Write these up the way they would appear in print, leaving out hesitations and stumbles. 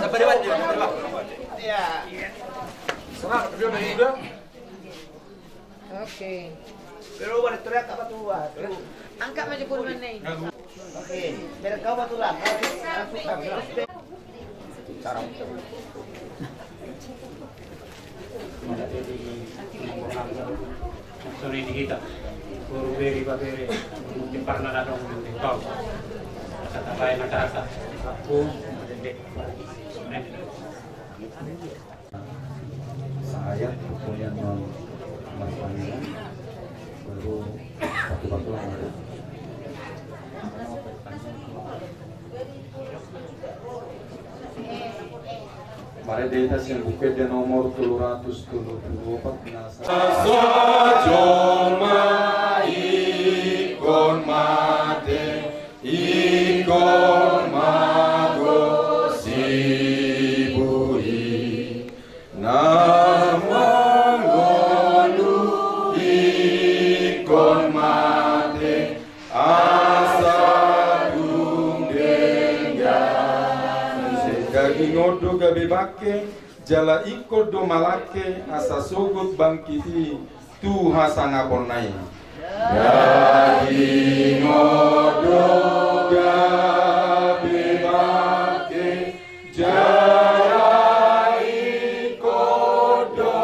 Sampai depan juga. Iya. Serang, dia udah juga. Oke. Pero boleh teriak apa tuh? Angkat maju pun mana ini. Oke, biar kau batu lah. Sarang. Sore di kita, guru beri babere, mungkin pernah datang untuk kau. Kata lain masyarakat, aku mendek. Saya kemudian melakukannya baru waktu-waktu ada. Mari data yang buka di nomor 324 nasa. Sajoma ikon mate ikon mago sibui namangolu ikon mate asadung dengga daging odo gabe bake jala iko do malake asa sogot bangkiti tu hasangapon nai daging odo gabe bake jala iko do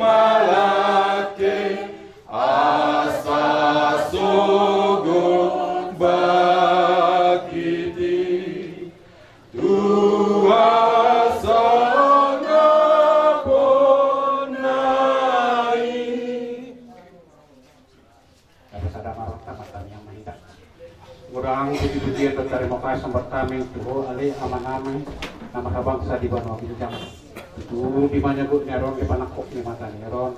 malake asa sogot bangkiti Kurang puji-pujian dan terima kasih sambat kami Tuhan alih aman-aman nama bangsa di Banua Bincang itu dimanyabut neron di panakok ni mata neron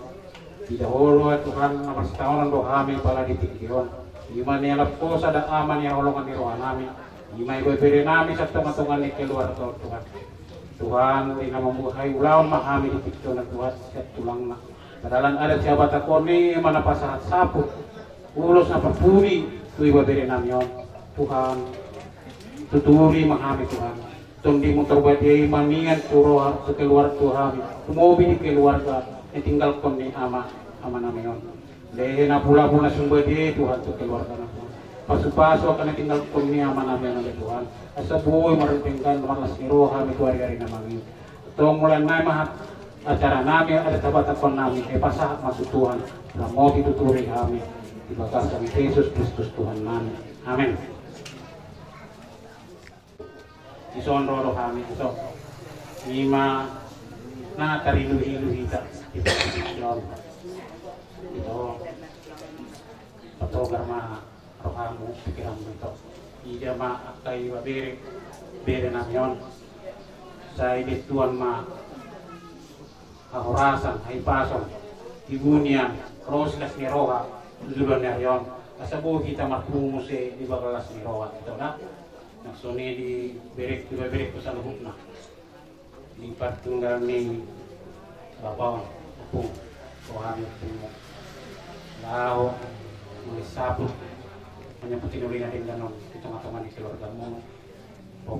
tidak holo Tuhan nama setahunan doa kami pala di pikiran gimana yang lepos ada aman yang holongan di rohan kami gimana beberi nami satu-matungan di keluar Tuhan Tuhan dengan membukai ulawan mahami di pikiran Tuhan setiap tulang nak padahal ada siapa takoni mana pasahat sapu ulos apa puri tui beberi nami Tuhan tuturi mahami Tuhan tundi muterbati manian turo sekeluar Tuhan mobil keluarga yang tinggal koni ama namion dehena pula sumbadi Tuhan sekeluarga Tuhan pasu-pasu akan tinggal koni ama namion Tuhan asabuy marentingkan malas niroha mi hari namami tong mulai nai mahat acara nami ada tabatakon nami pasah masuk Tuhan mau dituturi kami dibakaskan Yesus Kristus Tuhan nami amin. Ison roro kami iso lima na tariluhi-luhi ta itu patogar ma rohamu pikiranmu itu ida ma akai babere bere namyon saya di tuan ma ahorasan hai pason ibunian roslas ni roha duluan narion asabu kita marhumu se di bagalas ni roha itu na naksoni di berek ko sa lubuk na lipat tunggal ni babaw upong kuhan mo lao mga sapo kanya po tinuli natin ganon kitang-atangan ni keluarga mo po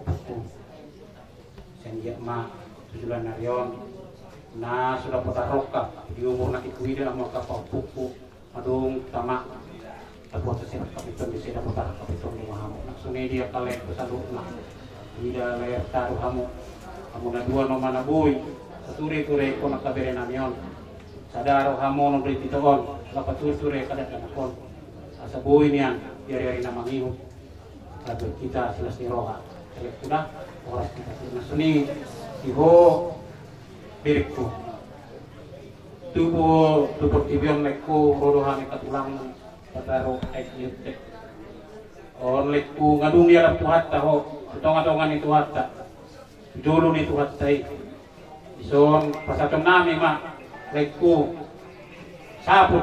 senja ma tujulan na riyon na sudah patarok ka di umur na kikuida ang mga kapapupo madung tama Tabuat sa kapiton di sila putar kapiton di mahamo. Naksuni dia kalek kesaluk na. Ida layar taruh hamu. Hamu na dua no manabuy. Saturi-turi ko nakabere namyon. Sadaro hamu no beri titoon. Lapatur-turi kadat kanakon. Asa buhay niyan. Yari-yari na mangiho. Labi kita silas ni roha. Kaya kuda. Oras kita naksuni. Iho. Birik ko. Tubo tibyon lekko. Rodohan ikatulang. Pataro ayat oleh ku ngadung dia Tuhan tahu tongan-tongan itu hatta dulu ni Tuhan tai ison pasatong nami ma lekku sabut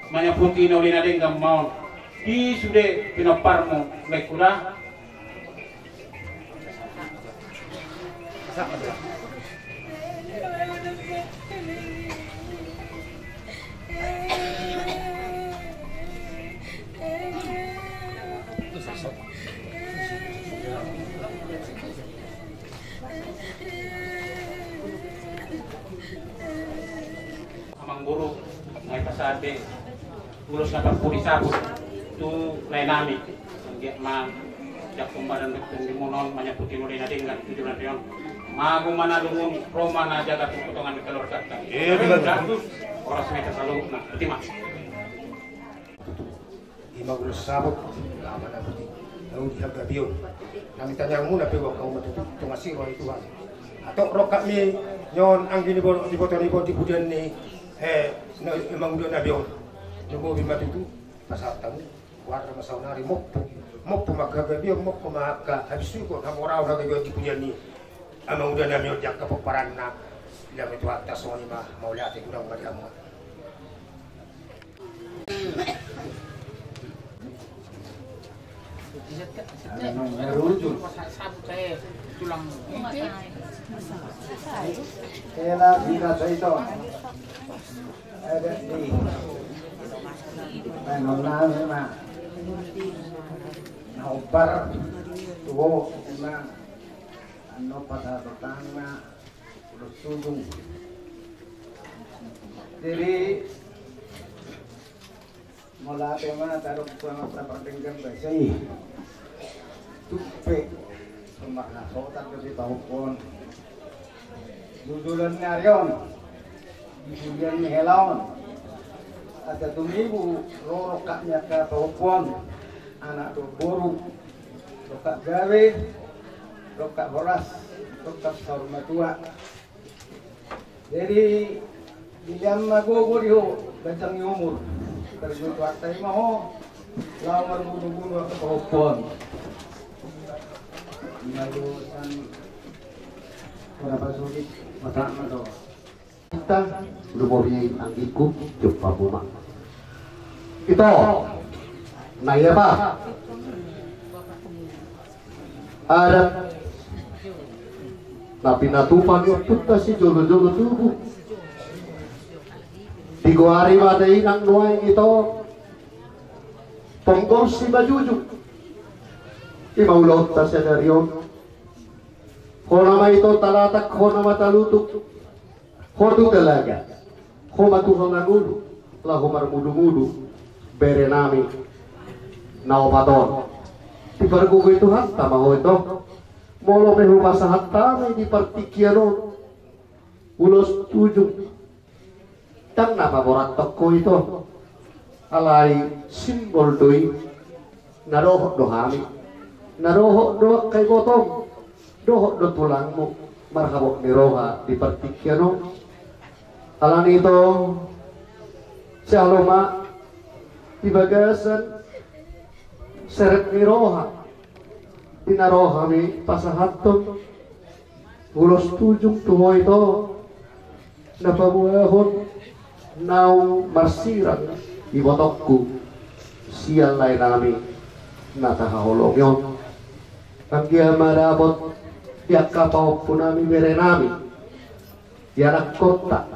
manyapun tino lina denggam maun di sude pinaparmo lekku dah Amang buruk ngay pasabi ulos na pagpuli sabot tu lain nami nggak mang jak kumbaran betul di monon banyak putih mulai nading kan tujuh nanti on magu mana lungun Roma na jaga potongan di telur kata orang semeta selalu nah putih mas lima ulos sabot lama na putih lalu dihaga bion nang tanya muna pewa kau matutup tungasih roh itu kan atau rokat ni nyon ang di botol di budian ni emang udah nabion nunggu bima itu pasal tamu warna masaunari mokpo magagabi mokpo maka habis itu kok kamu orang gagabi di punya ni emang udah nabion jak kepeparan na bilang itu atas soalnya mah mau lihat itu udah nggak kamu tulang Kaya kita sa ito. Ada di. Ano na naupar tuwo na ano patatang na lusudong. Jadi mula tema tarok sa pertinggan basay. Tupe maknasotan kasi tahupon. Dudulan nga yon, dibulian ni Helaon. At tumibu, rorokak niya ka tahupon. Anak do buru, rokak gawe, rokak horas, rokak saurmatua. Jadi, diyan maguguriho, gantang umur. Terjutu at tayo mo, lamar bunubuno ka tahupon. Malusan berapa sulit mata mata kita lumuri ang ikut jumpa buma ito naya pa ada na pinatupan yung punta si jolo-jolo tubuh di guari waday ng nuay ito ponggol si Bajujuk imaulot ta sa daryon ko nama ito talatak ko nama talutuk ko tu talaga ko matuhang nagulo lahu marmudu-mudu bere nami naupaton di pargugo ito hatta maho ito molo me humasa hatta may di partikiano ulos tujung tang napaboratok ko ito alay simbol doi narohok dohami narohok doa kay gotong dohok do tulangmu marhabok ni roha di partikiano alam itu si aloma di bagasan seret ni roha pinaroha mi pasahaton ulos tujung tuho ito napabuahon nau marsirang ibotokku siang lain nami natahaholong yon ang dia marabot tiap kapau punami berenami dia anak kota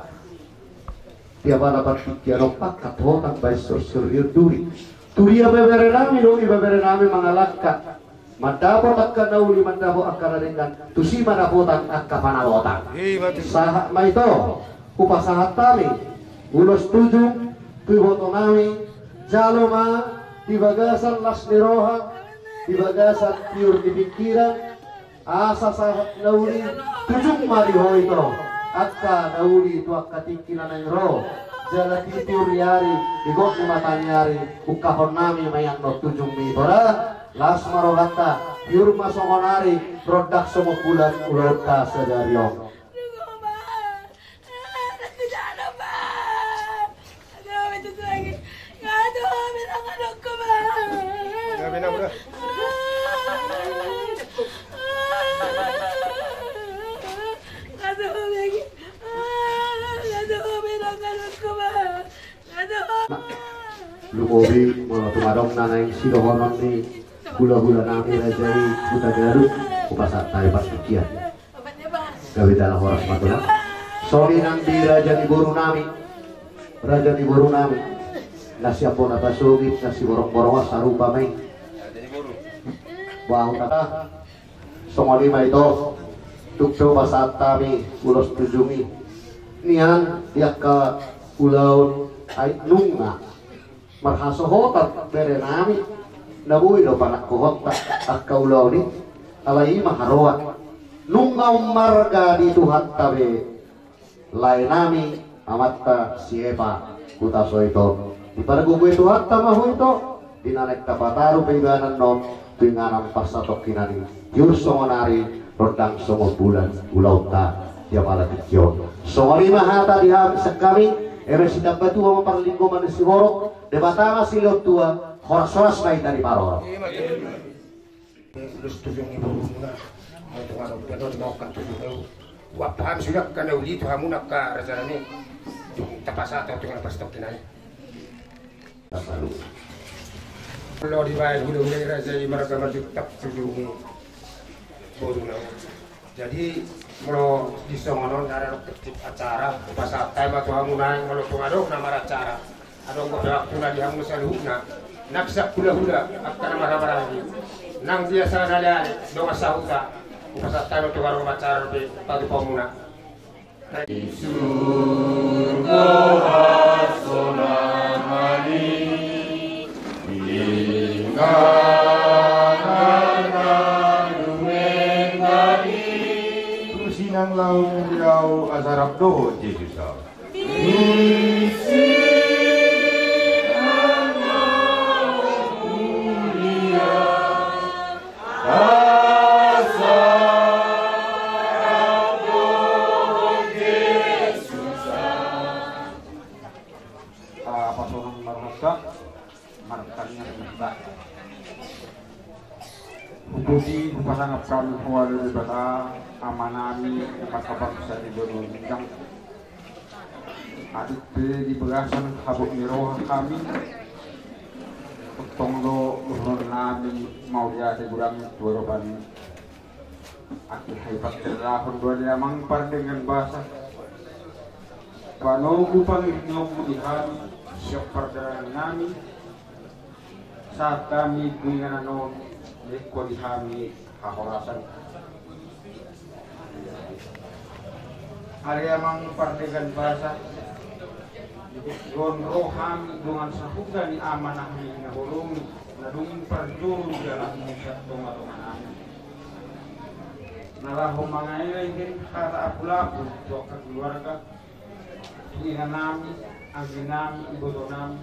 dia pada partikiano pakat hotang baisor suryur duri turia berenami doi berenami mangalakka mandapot akka nauli mandapot akka dengan tusi mandapotang akka panawotang sahat ma ito kupasahat tami ulos tujung kuiboto nami jaloma di bagasan las niroha di bagasan piur di pikiran asa sahat nauli tujung mariho ito akka nauli itu akka tingkinan ng ro jala titur yari igot ni matanyari ukahon nami mayang no tujung mi bora las marogata piur masongonari produk semokulan ulota sedaryong lumobi mga tumarong na ng silohonon ni hula-hula namin na jay buta garut upasa tayo pastikian gawin dalang oras matulang sorry nang di raja ni buru namin na siya po napasugit na si borong-borong sarupa may buang kata songo lima ito tukso pasatami ulos tujungi nian yakka ulaun ay nunga marhasohotat berenami nabuhi do panak kohota akka ulaw ni alai maharoa nunga marga di Tuhan tabe lainami amatta siapa kutaso ito di paragugo itu hatta mahu itu dinanek tapataru peibanan non dengan pasatok kinani jurso monari rodang songo bulan ulauta dia malah kecil songori mahata diha sekami eresida batu ama parlinggo manesi horok debatama silot tua horas-horas naik dari paror Terus tujuh ibu muna mau tunggu betul mau kan tujuh tahu wapahan sudah kan uli tuh kamu nak raja ini tapasa atau dengan pastok kinani kalau dibayar dulu dari raja ini mereka berjuta tujuh bodoh jadi kalau di songonon ada kecil acara pas time atau kamu naik kalau tuh ada nama acara ada nggak ada pula di kamu selalu naksak hula-hula akan marah-marah lagi nang dia sana ada dong asahuta pas time tuh kalau acara di pagi pemuna Sinang laung diau asarap doho Yesus. Pasungan marhasa markannya menembak Budi pasangan kami kual bata amanami kapal bisa diberi bintang adik di belasan habuk miroh kami tonglo urun nami mau dia segurang tuaroban akhir hebat terlahun dua dia mangpar dengan bahasa panogu panginomu di kami siap perjalanan kami saat kami dengan anon lekwa di kami hakorasan area mangpar dengan bahasa Gon rohami dengan sahuga ni amanah ni nahulung nadung perjuru dalam musyak donga-donga nami nalahu mangailahin kata aku laku doa keluarga ina nami angin nami ibodo nami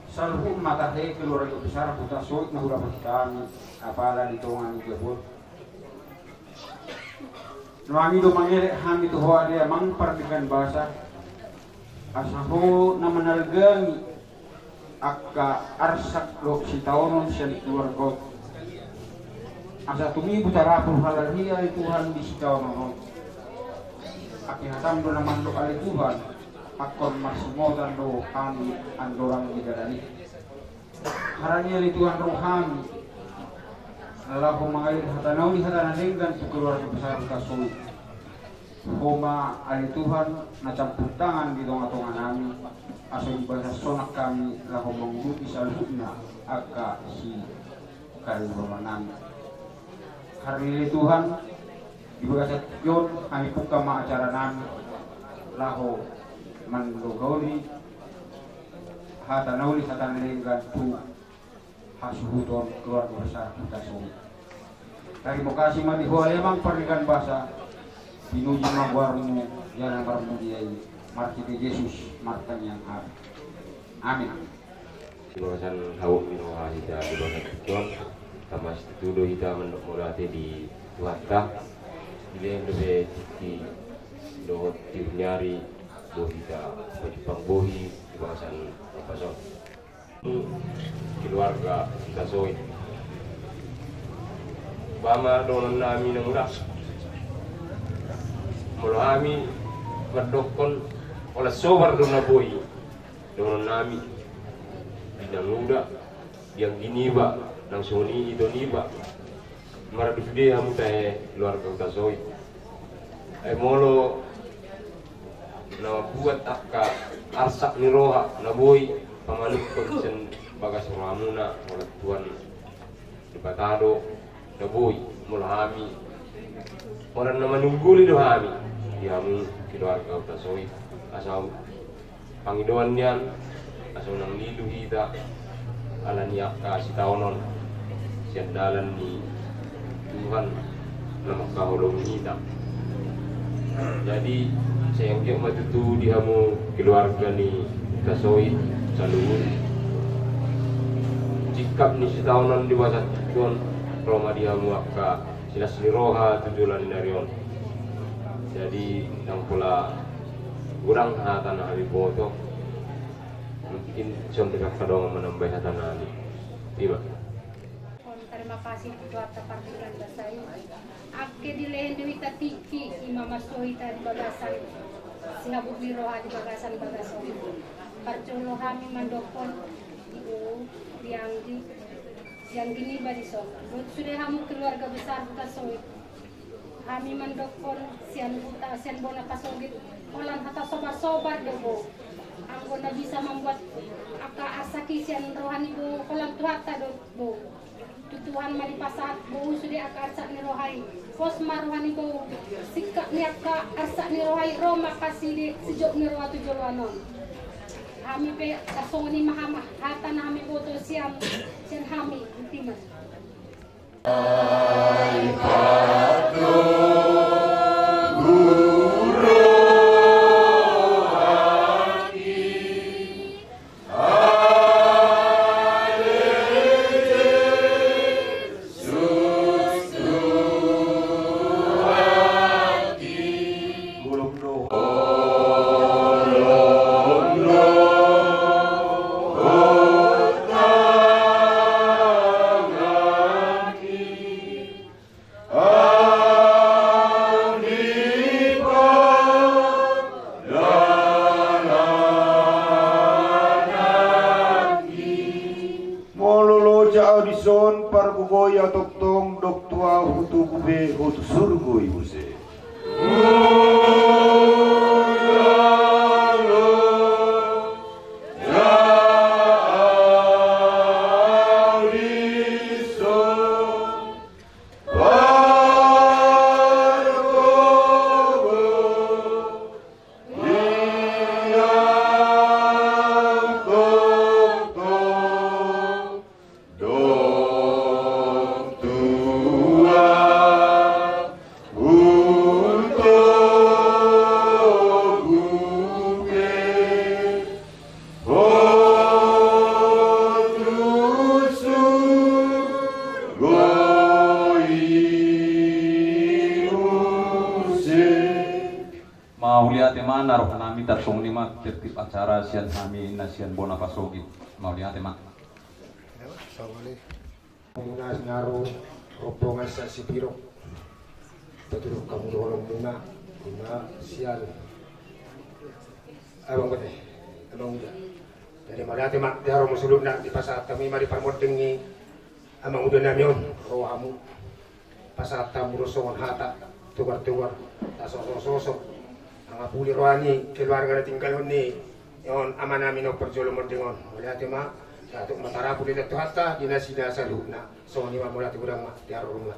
salhu matahe keluarga besar buta soit nahula kami apala ditongan jebot nuangi do mangelek hami tu hoa dia mangpar dengan bahasa asaho na manalgangi akka arsak lo si taunon siya di keluarga asa tumi butarapul halal hiya Tuhan di si taunon akihatam do naman lo ali Tuhan akon masimotan do kami andorang bidadani haranya li Tuhan rohani lalahu mangalir hatanaw ni hatanalinggan tu keluarga besar kasui Homa ali Tuhan na campur tangan di tonga-tonga nami asal bahasa sonak kami laho mengguti salhubna aka si kariroma nami hari Tuhan di bahasa yon kami buka ma acara nami laho mandogoli hatanauli hatanalinggan tu hasuhuton keluarga besar kita semua terima kasih madiho emang pernikahan bahasa pinuji magwarmu yang bermudiai martiri Yesus martan yang har amin Simasan hawak minuha hita di bawah tuan tamas tudo hita mendok murate di tuatta ile lebih di do nyari do hita pajipang bohi di bahasan pason keluarga kita soi bama donon nami nang udah mula kami berdokon oleh sobar dona boy donon nami bidang muda yang giniba nang soni itu niba maradif dia hamu teh luar kota soi molo na buat akka arsak ni roha na boy pamanuk konsen bagas ramuna oleh tuan di batado na boy mula kami orang nama nunggu lido kami diamu keluarga Tasoid asal pangidoan nian asal nang lidu kita ala niak kasih taonon siandalan ni Tuhan nama kahulung kita. Jadi saya yang matutu diamu keluarga ni Tasoid saluhur jikap ni setahunan di bawah Tuhan Roma diamu akka silas liroha tujulan darion. Jadi yang pula kurang hatan kami foto mungkin sampai kadang menambah hatan kami tiba. Terima kasih buat partikan basai. Akke dilen dewi tatiki imam masoita di bagasan sinabuk liroha di bagasan bagasan. Parcolo kami mandokon yang gini bariso. Sudah kamu keluarga besar Tasoid. Kami mendokon sian buta sian bona pasogit olan hata sobar debo anggo na bisa membuat aka asaki sian rohani bo kolam tuhata do tutuhan mari pasat bo sudah aka arsak ni rohai pos maruhani bo sikap ni aka arsak ni rohai roma kasih di sejok ni roha tujolwanon kami pe kasoni mahamah hata na kami boto sian kami intimas audison pargugoya toktong doktua hutu gube hutu surgo ibuse. Naruh nami tatung lima tertib acara sian kami nasian bona pasogi mau lihat emak. Muna naruh rombongan sa Sibiro. Tutulog kamu dorong muna sian. Abang ko deh, abang udah. Dari malati mak diaro musulud na di pasat kami mari parmodeng ni amang udah namyon rohamu. Pasat tamu rosongan hata tugar-tugar tasosok-sosok. Ang apuli rohani keluarga na tinggalon ni yon ama namin o perjolo mordingon mula ma satu matara puli na tuhata dinasina sa luna so ni mula tigurang ma diaro rumah.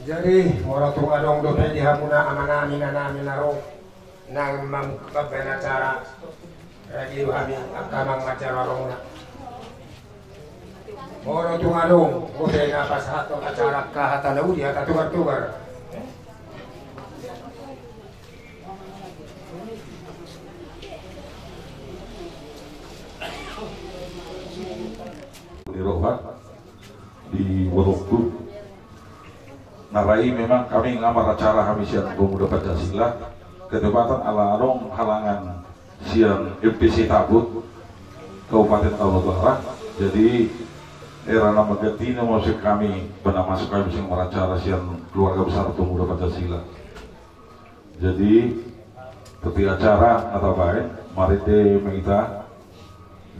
Jadi orang tung adong dope di hamuna ama namin naro nang mambabana cara radio kami akamang acara rongna. Orang tu ngalung, boleh napas atau acara kahatan laudi atau tukar-tukar. Di Rohat, di Woroku, narai memang kami ngamar acara kami siang pemuda Pancasila, ketepatan ala arong halangan siang MPC Tabut, Kabupaten Kalutara, jadi era nama gantinya musik kami benar masuk kami sing meracara siang keluarga besar pemuda Pancasila. Jadi tepi acara atau baik marite mengita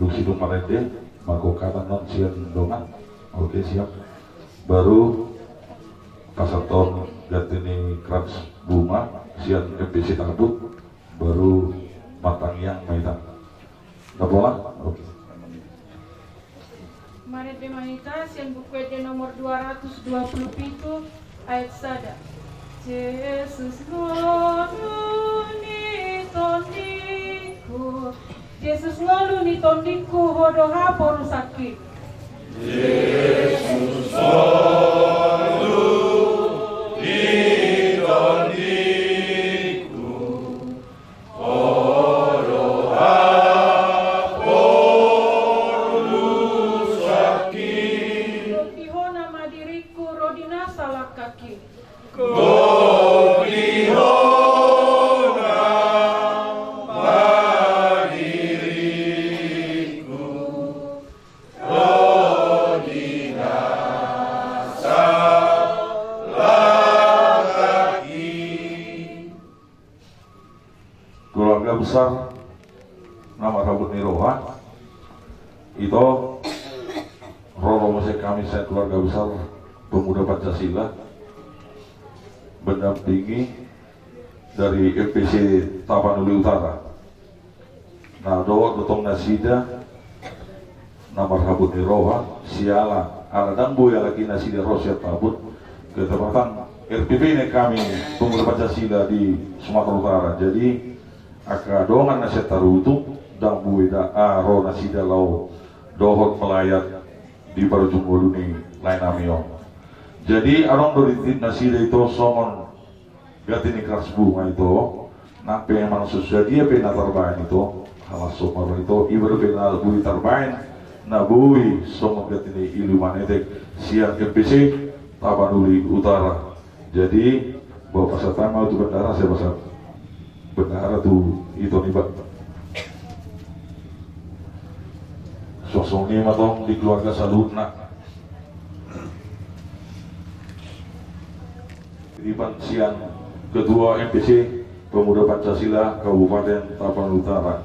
duksi dong marite magokatan non siang dongan. Oke siap. Baru pasaton gantini krans bunga siang MPC Tabut baru matang yang mengita. Nggak boleh? Oke. Mari Demanitas yang buku de nomor 227 ayat 1. Yesus ngoluni tondiku, Yesus ngoluni tondiku hodo haporu sakit. Yesus ngoluni tondiku hodo haporu sakit. Rodihona madiriku rodina salah kaki. Keluarga besar nama Rabut Niroha itu Roro Musik kami saya keluarga besar pemuda Pancasila mendampingi dari FPC Tapanuli Utara. Nah, doa betong nasida nama Rabut Niroha siala aladang boya lagi nasida Rosyad Tabut ketepatan RPP ini kami pemuda Pancasila di Sumatera Utara. Jadi aka dongan nasihat tarutu dan buida aro nasida lau dohot melayat di Barjunggolu ni lain amion. Jadi arong beritit nasida itu songon gatini keras bunga itu nape yang mana susah dia pena terbain itu halas somar itu ibarat pena bui terbain na bui songon gatini ilumanetek siang FPC Tapanuli Utara. Jadi bawa pasal tama itu bendara saya pasal bendara tuh itu nih Pak. Sosok ini matong di keluarga Salutna. Di siang Ketua MPC Pemuda Pancasila Kabupaten Tapanuli Utara.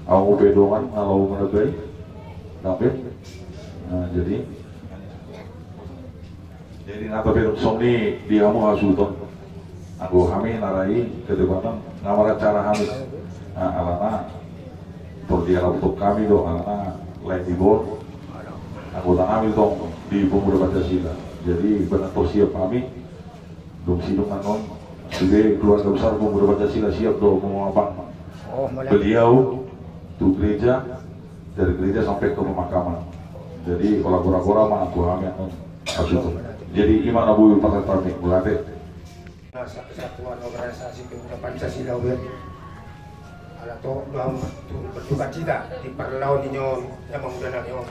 Aku pedongan kalau menegai, nampil. Nah jadi nata pedong songni di kamu hasuton. Anggo kami narai kedebatan ngamara cara kami alana perdiara untuk kami do alana lain di bor anggota kami dong di Pemuda Pancasila. Jadi benar siap kami dong sidung anon sudah keluarga besar Pemuda Pancasila siap do mau apa beliau tuh gereja dari gereja sampai ke pemakaman. Jadi kolaborasi mana kami anon hasuton. Jadi iman abu pasal tarmik berarti Kesatuan Organisasi Pemuda Pancasila ala to dalam berduka cita di perlawan inyon yang mengundang inyon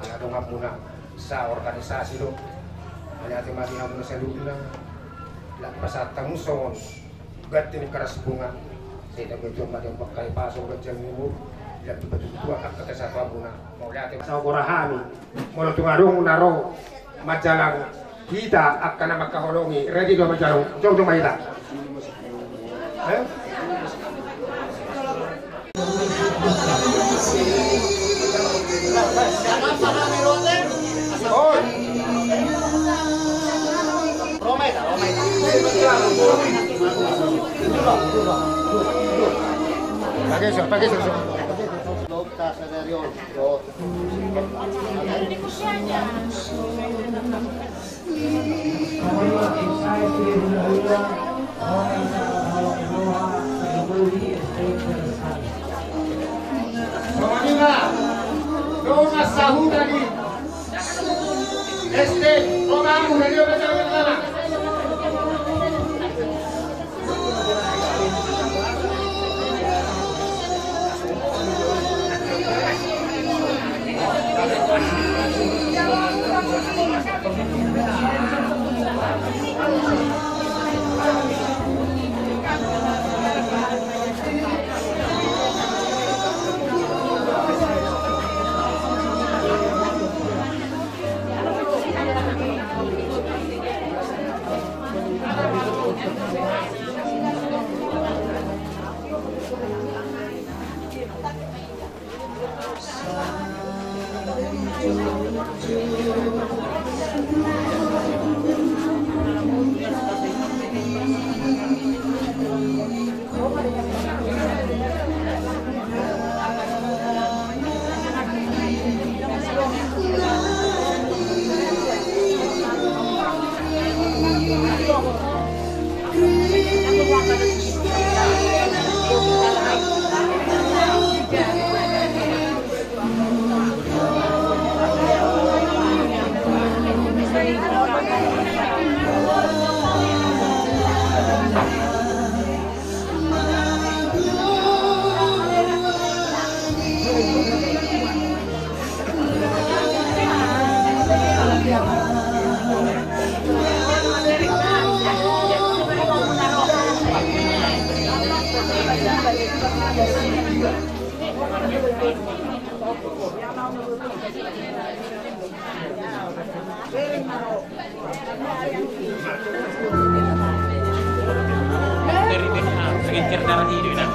ala to ngapuna sa organisasi do ala ati mati ngapuna sa luna la pasatang son gatin keras bunga tidak betul macam pakai pasok kecil mulu dan betul-betul akan satu abuna mau lihat sa korahami mau tungarung naro majalang kita akan makaholongi ready do majalang jom maila Pakai sur. Dona sahur lagi. Romamu dari mana? Segencir darah hidup nak.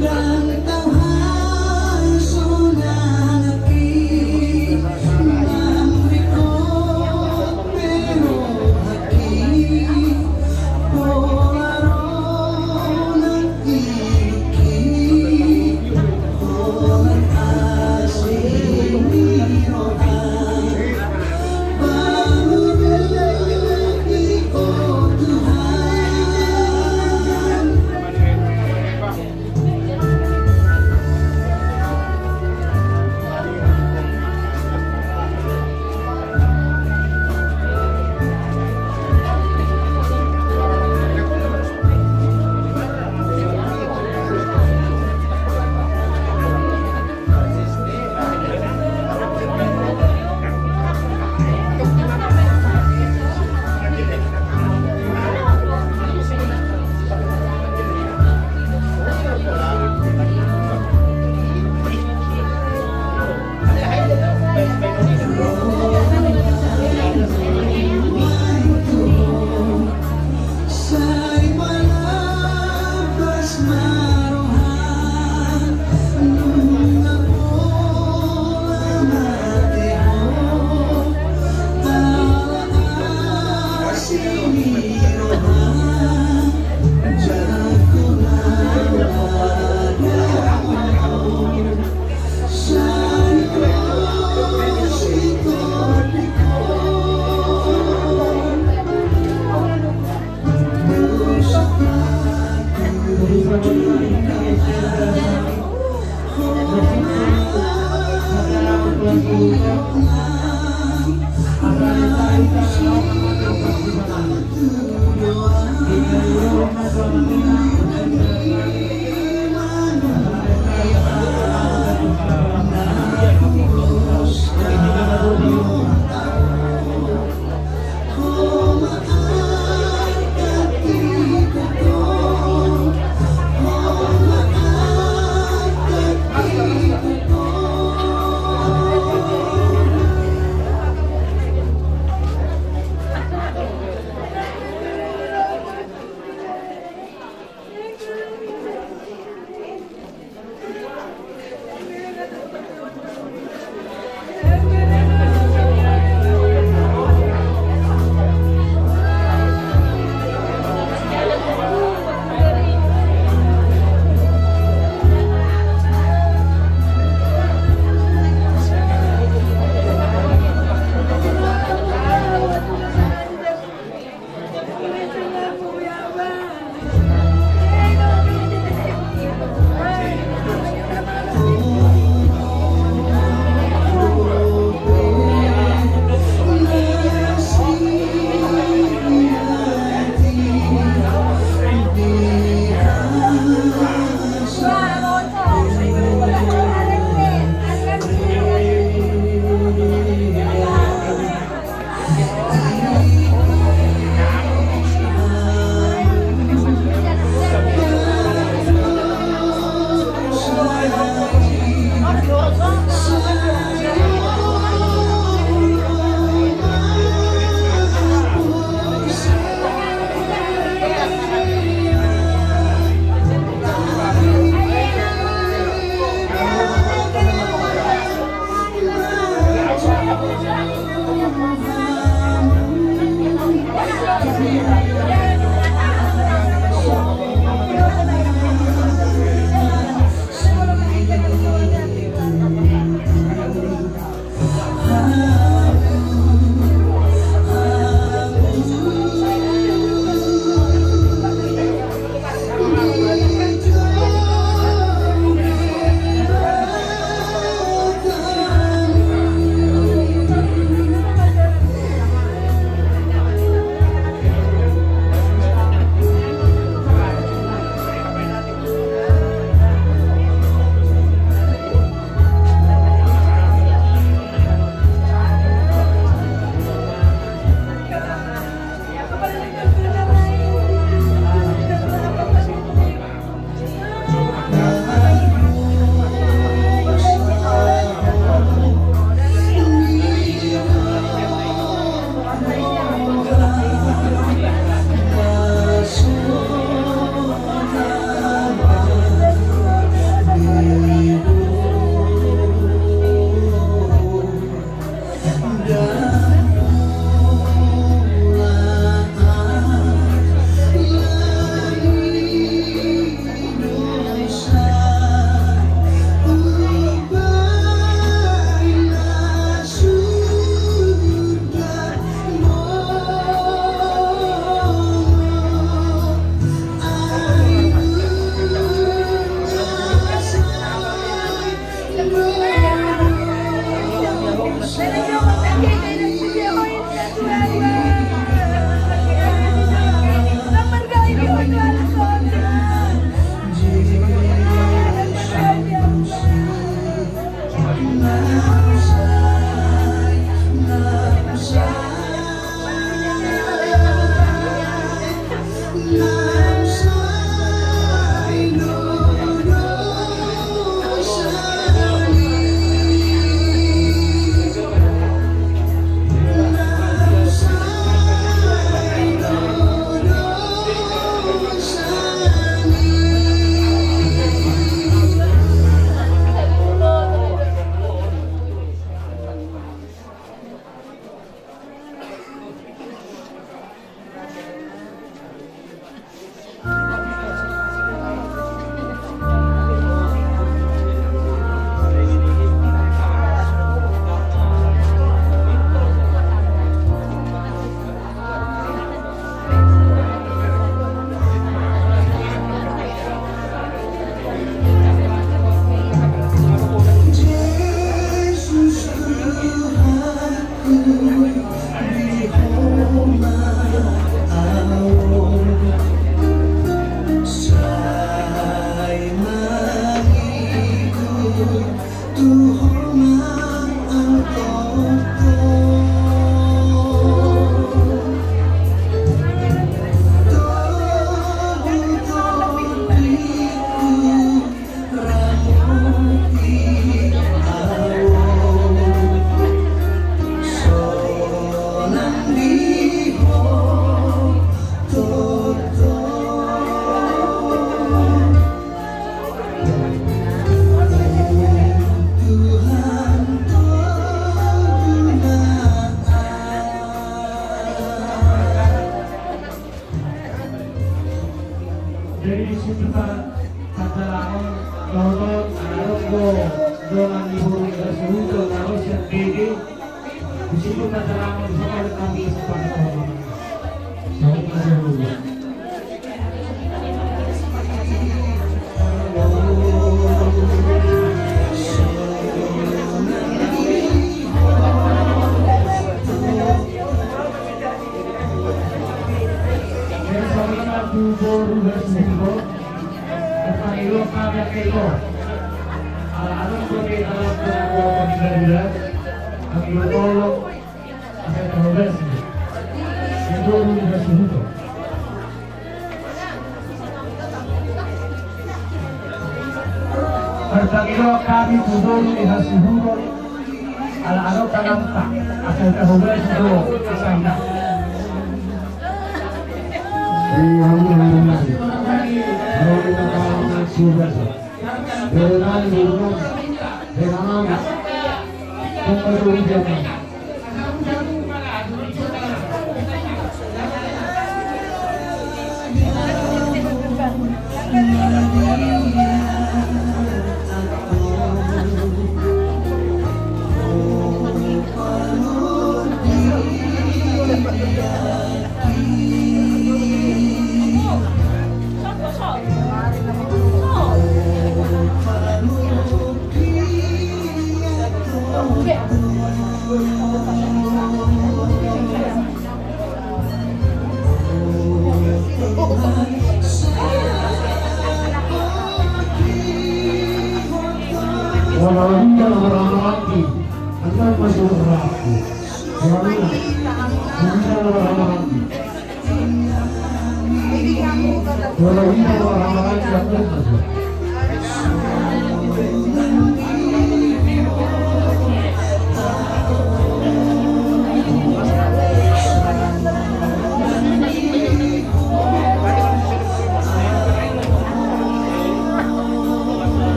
Dan kau harus mengerti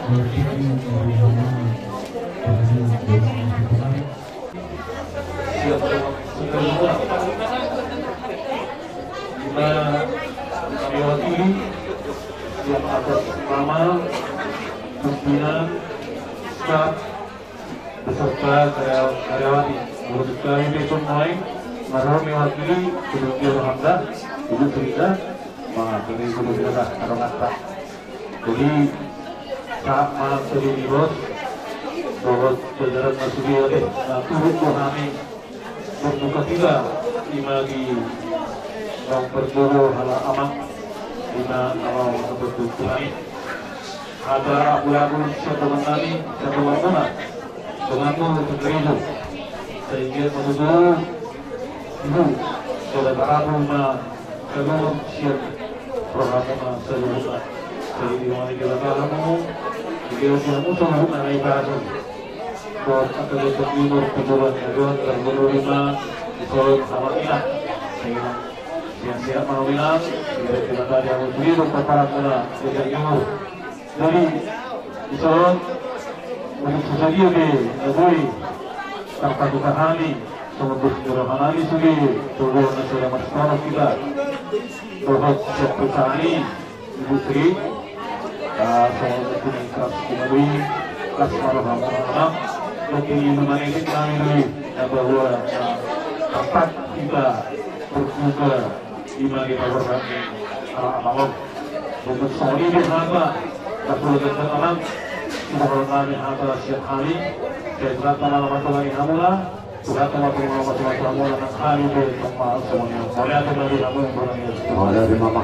kami wakili yang atas nama pimpinan staf beserta karyawati beserta Yudhison Noaim marhum mewakili Gubernur Yohanda Ibu Frida dari Gubernur Yohanda Karangata. Jadi saat malam tadi di bos bahwa jajaran Masuki oleh turut kami berduka cita di Bang Perjoro Hala Amak Dina Awal Kebetulan ada abu-abu satu mentani satu warna dengan itu sehingga menuju ibu saudara rumah seluruh siap program seluruh jadi di mana kita kamu dia kamu seluruh naik baru buat akan timur pejuang aduan terbenurima disolid sama kita sehingga siap-siap mengawinkan kita tadi harus biru perparatnya tidak jauh dari disolid untuk sesaji di negeri tanpa duka hali semoga sejarah hali sugi turun nasional masyarakat kita bahwa setiap petani Ibu Sri saya mengingat kembali Laksamana Hamana mungkin iman ini kami ini bahwa tempat kita berbuka iman kita berkati alam untuk sore di sana kalau kita alam kita berkati antara siap hari kita tanah matahari hamula kita tanah matahari hamula dan hari bersama semuanya oleh itu dari kamu yang berani oleh dari mama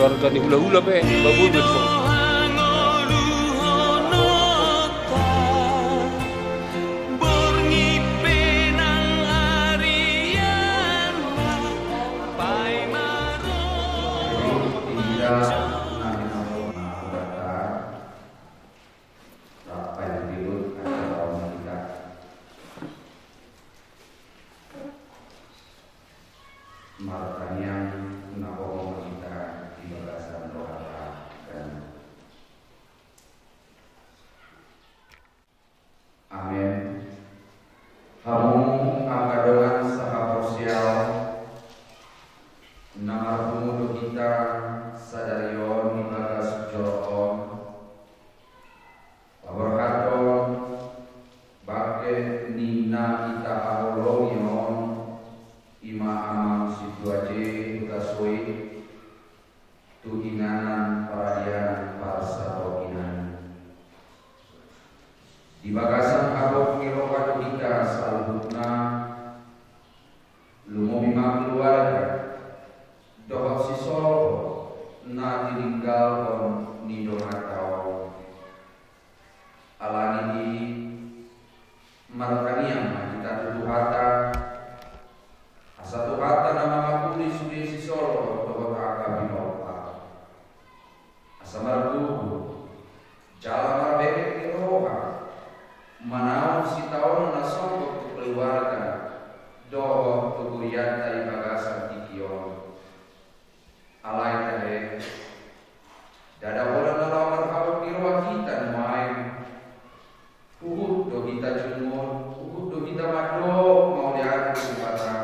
keluarga di hula-hula pe bagus betul. Di bagasan abok milo kado kita salutna lumo bima keluarga dohot sisol na ditinggal kon ni donatau alani di markaniam kita tuduhata asatu hata nama makuli sudi sisol dohot akabino asamargu jalan marbeke kiroha manaon si taon na songkok keluarga doho tuguyan dari bagasan tikion alay tahe dada bola nalamar habok kirwa kita main uhud do kita jumur uhud do kita mado mau diadu kupata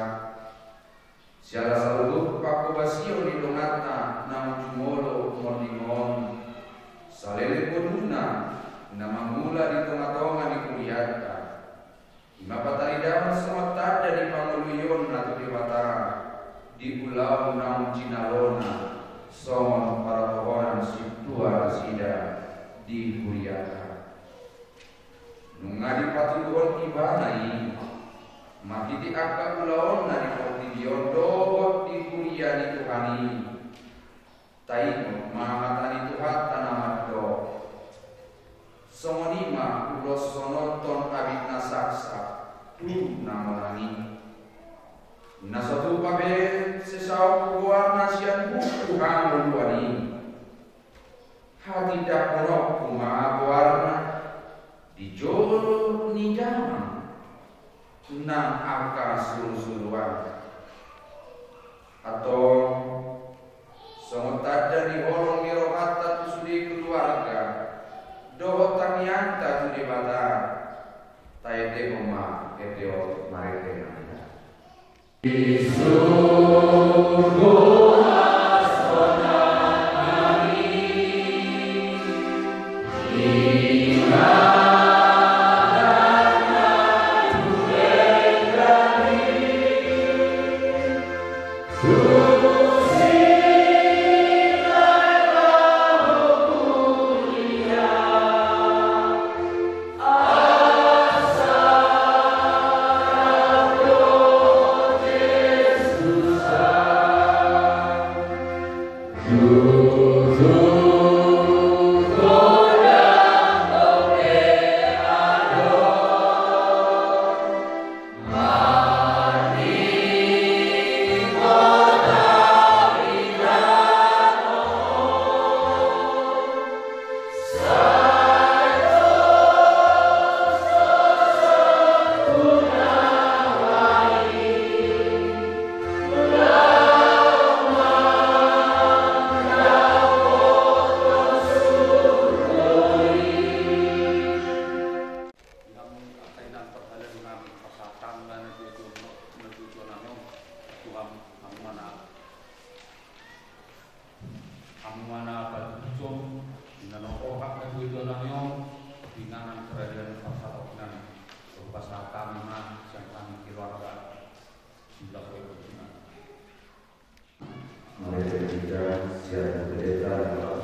siala saluduh paku basio di dongatna nam jumolo mondingon salele poduna nama mula di tengah-tengah di kuliahka ima pataridaman sama tada di panguluyon atau di batara di pulau naum cinalona somon para pohonan situa sida di kuliahka nungadi patuhon ibanai makiti akka pulau na di portidion dobot di kuliah di Tuhani taiko mahatani Tuhan tanamat do songonima ulos sonoton abit nasaksa tu namonani nasatu pabe sesau kuar nasian buku hamuluani hati dakono kuma warna dijol ni daman nang aka sulu-suluan atau songotat dari orang mirohata tu sudi keluarga dohot tamianta tu di bata taite koma keteo marete nanda Mereka juga siap berdeta